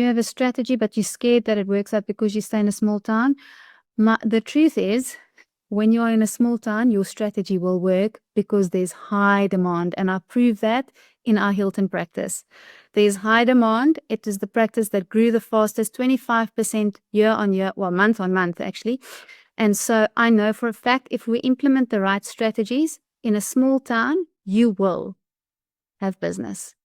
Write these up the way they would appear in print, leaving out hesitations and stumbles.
you have a strategy, but you're scared that it works out because you stay in a small town. The truth is, when you are in a small town, your strategy will work because there's high demand. And I prove that in our Hilton practice. There's high demand. It is the practice that grew the fastest, 25% year on year, well, month on month, actually. And so I know for a fact, if we implement the right strategies in a small town, you will have business.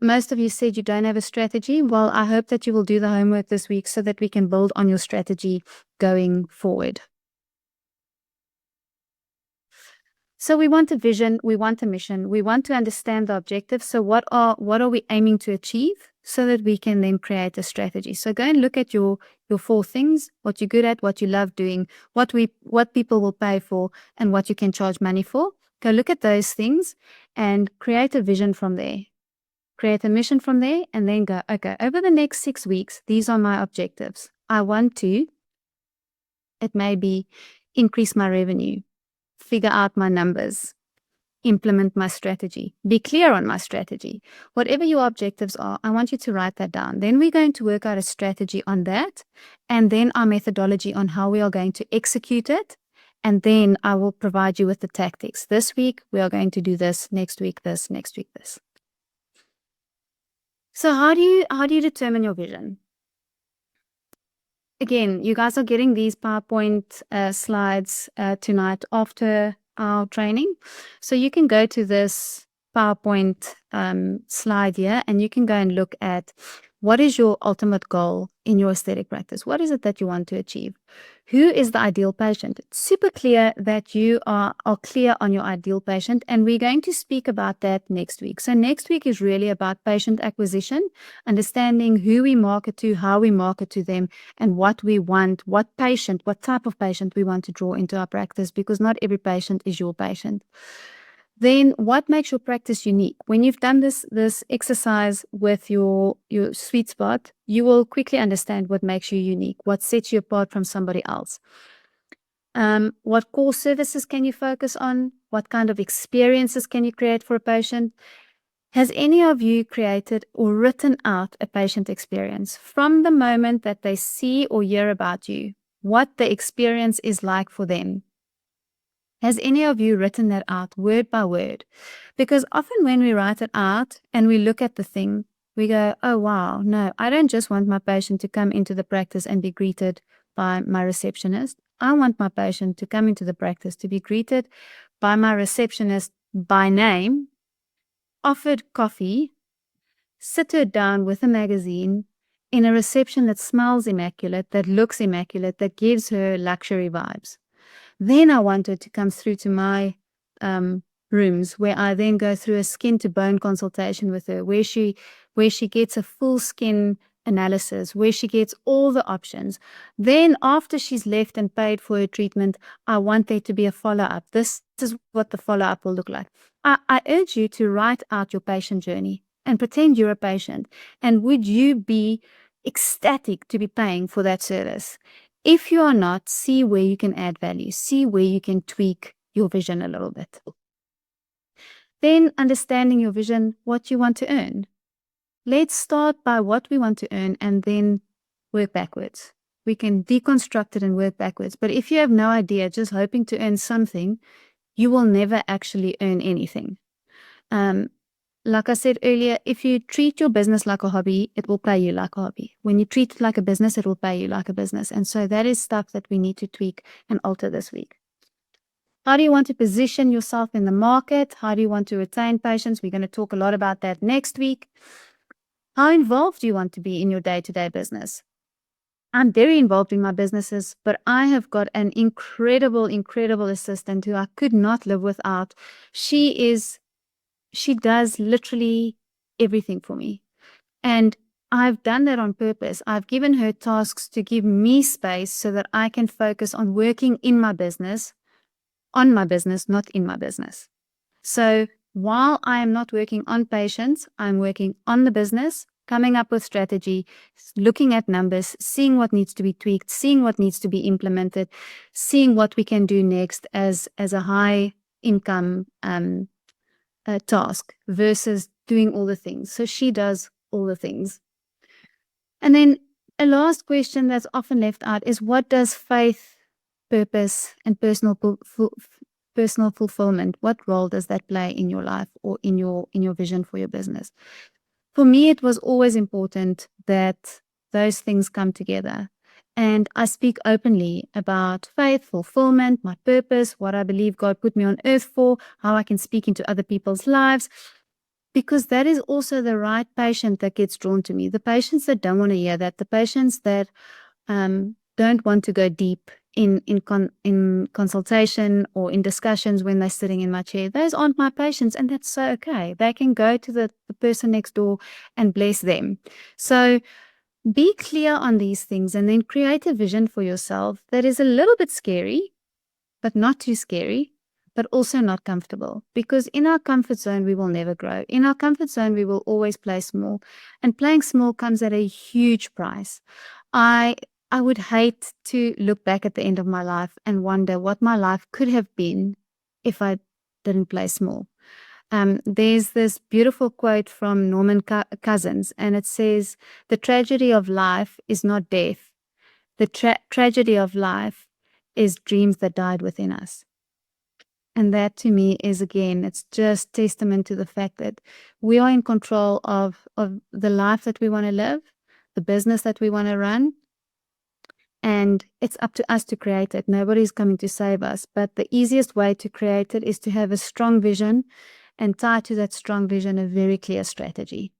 Most of you said you don't have a strategy. Well, I hope that you will do the homework this week so that we can build on your strategy going forward. So we want a vision, we want a mission, we want to understand the objectives. So what are we aiming to achieve so that we can then create a strategy? So go and look at your 4 things, what you're good at, what you love doing, what people will pay for, and what you can charge money for. Go look at those things and create a vision from there. Create a mission from there, and then go, okay, over the next 6 weeks, these are my objectives. I want to, it may be, increase my revenue, figure out my numbers, implement my strategy, be clear on my strategy. Whatever your objectives are, I want you to write that down. Then we're going to work out a strategy on that, and then our methodology on how we are going to execute it. And then I will provide you with the tactics. This week, we are going to do this, next week, this, next week, this. So how do you determine your vision? Again, you guys are getting these PowerPoint slides tonight after our training. So you can go to this PowerPoint slide here, and you can go and look at what is your ultimate goal in your aesthetic practice. What is it that you want to achieve? Who is the ideal patient? It's super clear that you are clear on your ideal patient, and we're going to speak about that next week. So next week is really about patient acquisition, understanding who we market to, how we market to them, and what we want, what type of patient we want to draw into our practice, because not every patient is your patient. Then what makes your practice unique? When you've done this exercise with your sweet spot, you will quickly understand what makes you unique, what sets you apart from somebody else. What core services can you focus on? What kind of experiences can you create for a patient? Has any of you created or written out a patient experience from the moment that they see or hear about you, what the experience is like for them? Has any of you written that out word by word? Because often when we write it out and we look at the thing, we go, oh, wow, no, I don't just want my patient to come into the practice and be greeted by my receptionist. I want my patient to come into the practice to be greeted by my receptionist by name, offered coffee, sit her down with a magazine in a reception that smells immaculate, that looks immaculate, that gives her luxury vibes. Then I want her to come through to my rooms, where I then go through a skin-to-bone consultation with her, where she gets a full skin analysis, where she gets all the options. Then after she's left and paid for her treatment, I want there to be a follow-up. This is what the follow-up will look like. I urge you to write out your patient journey and pretend you're a patient. And would you be ecstatic to be paying for that service? If you are not, see where you can add value, see where you can tweak your vision a little bit. Then understanding your vision, what you want to earn. Let's start by what we want to earn and then work backwards. We can deconstruct it and work backwards. But if you have no idea, just hoping to earn something, you will never actually earn anything. Like I said earlier, if you treat your business like a hobby, it will pay you like a hobby. When you treat it like a business, it will pay you like a business. And so that is stuff that we need to tweak and alter this week. How do you want to position yourself in the market? How do you want to retain patients? We're going to talk a lot about that next week. How involved do you want to be in your day-to-day business? I'm very involved in my businesses, but I have got an incredible assistant who I could not live without. She does literally everything for me. And I've done that on purpose. I've given her tasks to give me space so that I can focus on working in my business, on my business, not in my business. So while I am not working on patients, I'm working on the business, coming up with strategy, looking at numbers, seeing what needs to be tweaked, seeing what needs to be implemented, seeing what we can do next as a high income task versus doing all the things. So she does all the things. And then a last question that's often left out is, what does faith, purpose, and personal fulfillment, what role does that play in your life or in your vision for your business? For me, it was always important that those things come together. And I speak openly about faith, fulfillment, my purpose, what I believe God put me on earth for, how I can speak into other people's lives, because that is also the right patient that gets drawn to me. The patients that don't want to hear that, the patients that don't want to go deep in consultation or in discussions when they're sitting in my chair, those aren't my patients, and that's so okay. They can go to the person next door and bless them. So be clear on these things and then create a vision for yourself that is a little bit scary, but not too scary, but also not comfortable. Because in our comfort zone, we will never grow. In our comfort zone, we will always play small. And playing small comes at a huge price. I would hate to look back at the end of my life and wonder what my life could have been if I didn't play small. There's this beautiful quote from Norman Cousins, and it says, "The tragedy of life is not death. The tragedy of life is dreams that died within us." And that to me is, again, it's just testament to the fact that we are in control of the life that we want to live, the business that we want to run, and it's up to us to create it. Nobody's coming to save us, but the easiest way to create it is to have a strong vision and tie to that strong vision a very clear strategy.